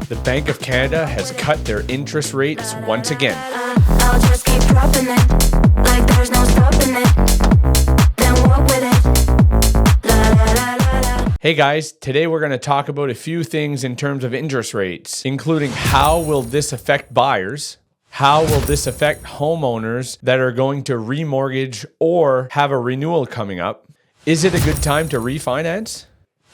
The Bank of Canada has cut their interest rates once again. I'll just keep dropping it, like there's no stopping it. Then walk with it. La la la la la. Hey guys, today we're going to talk about a few things in terms of interest rates, including how will this affect buyers, how will this affect homeowners that are going to remortgage or have a renewal coming up, is it a good time to refinance,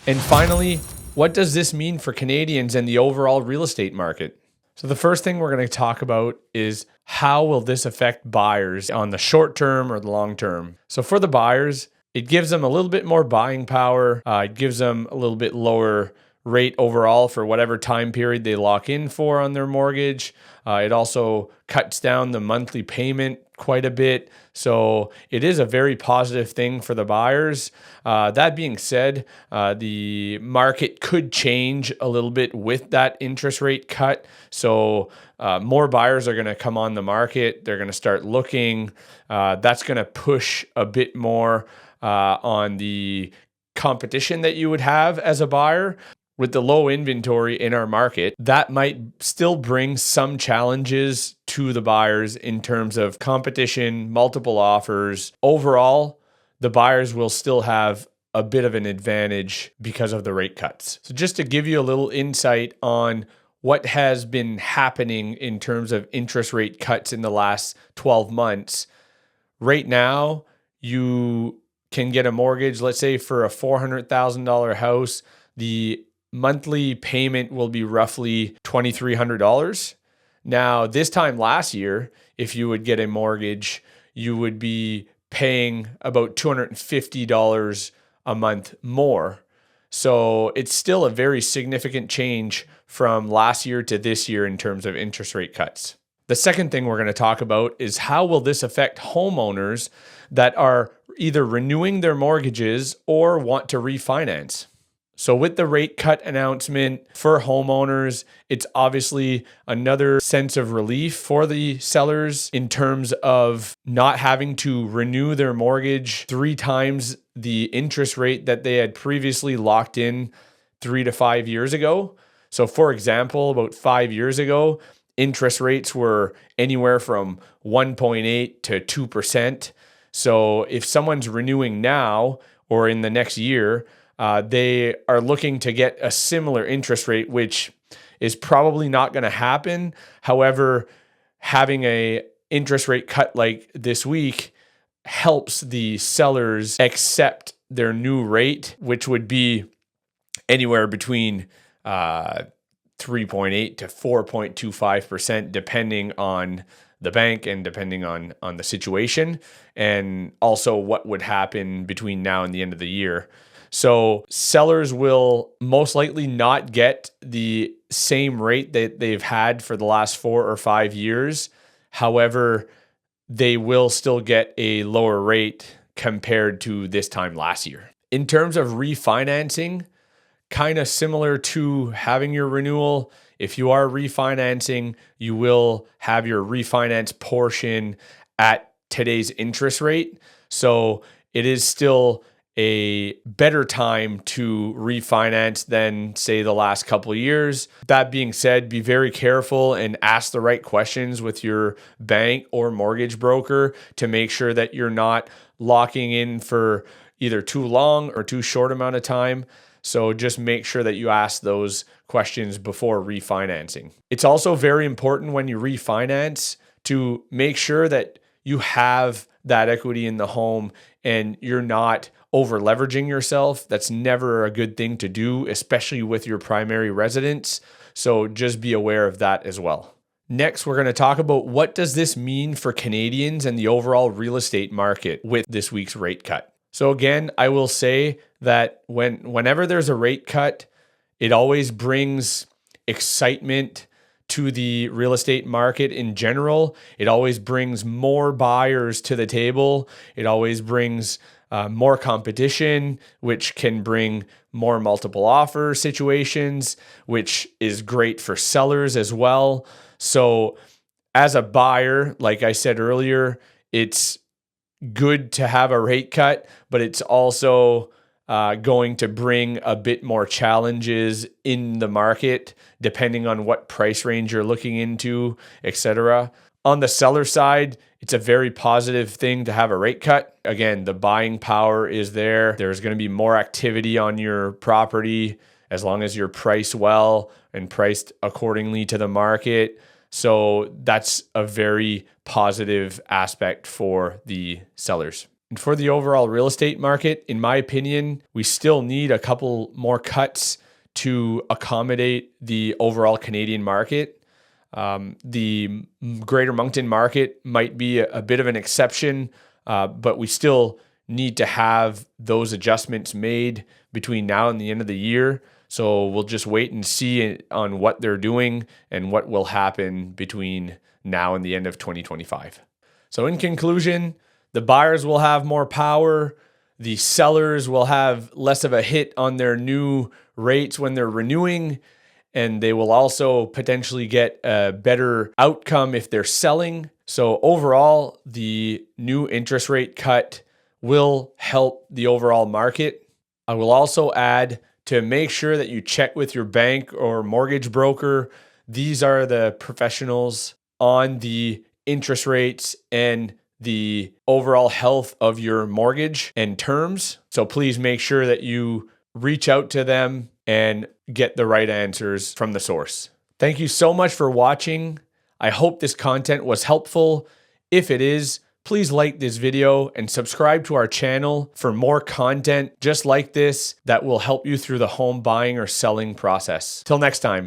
and finally, what does this mean for Canadians and the overall real estate market? So the first thing we're going to talk about is how will this affect buyers on the short term or the long term. So for the buyers, it gives them a little bit more buying power. It gives them a little bit lower rate overall for whatever time period they lock in for on their mortgage. It also cuts down the monthly payment quite a bit. So it is a very positive thing for the buyers. That being said, the market could change a little bit with that interest rate cut. So more buyers are going to come on the market. They're going to start looking. That's going to push a bit more on the competition that you would have as a buyer. With the low inventory in our market, that might still bring some challenges to the buyers in terms of competition, multiple offers. Overall, the buyers will still have a bit of an advantage because of the rate cuts. So just to give you a little insight on what has been happening in terms of interest rate cuts in the last 12 months, right now, you can get a mortgage, let's say for a $400,000 house, the monthly payment will be roughly $2,300. Now, this time last year, if you would get a mortgage, you would be paying about $250 a month more. So it's still a very significant change from last year to this year in terms of interest rate cuts. The second thing we're going to talk about is how will this affect homeowners that are either renewing their mortgages or want to refinance. So with the rate cut announcement for homeowners, it's obviously another sense of relief for the sellers in terms of not having to renew their mortgage 3 times the interest rate that they had previously locked in 3 to 5 years ago. So for example, about 5 years ago, interest rates were anywhere from 1.8 to 2%. So if someone's renewing now or in the next year, they are looking to get a similar interest rate, which is probably not going to happen. However, having a interest rate cut like this week helps the sellers accept their new rate, which would be anywhere between 3.8 to 4.25%, depending on the bank and depending on the situation, and also what would happen between now and the end of the year. So sellers will most likely not get the same rate that they've had for the last 4 or 5 years. However, they will still get a lower rate compared to this time last year. In terms of refinancing, kind of similar to having your renewal, if you are refinancing, you will have your refinance portion at today's interest rate. So it is still a better time to refinance than, say, the last couple of years. That being said, be very careful and ask the right questions with your bank or mortgage broker to make sure that you're not locking in for either too long or too short amount of time. So just make sure that you ask those questions before refinancing. It's also very important when you refinance to make sure that you have that equity in the home and you're not overleveraging yourself. That's never a good thing to do, especially with your primary residence. So just be aware of that as well. Next, we're going to talk about what does this mean for Canadians and the overall real estate market with this week's rate cut. So again, I will say that whenever there's a rate cut, it always brings excitement to the real estate market in general. It always brings more buyers to the table. It always brings more competition, which can bring more multiple offer situations, which is great for sellers as well. So as a buyer, like I said earlier, it's good to have a rate cut, but it's also going to bring a bit more challenges in the market, depending on what price range you're looking into, etc. On the seller side, it's a very positive thing to have a rate cut. Again, the buying power is there. There's going to be more activity on your property as long as you're priced well and priced accordingly to the market. So that's a very positive aspect for the sellers. And for the overall real estate market, in my opinion, we still need a couple more cuts to accommodate the overall Canadian market. The Greater Moncton market might be a bit of an exception, but we still need to have those adjustments made between now and the end of the year. So we'll just wait and see on what they're doing and what will happen between now and the end of 2025. So in conclusion, the buyers will have more power. The sellers will have less of a hit on their new rates when they're renewing. And they will also potentially get a better outcome if they're selling. So overall, the new interest rate cut will help the overall market. I will also add to make sure that you check with your bank or mortgage broker. These are the professionals on the interest rates and the overall health of your mortgage and terms. So please make sure that you reach out to them and get the right answers from the source. Thank you so much for watching. I hope this content was helpful. If it is, please like this video and subscribe to our channel for more content just like this that will help you through the home buying or selling process. Till next time.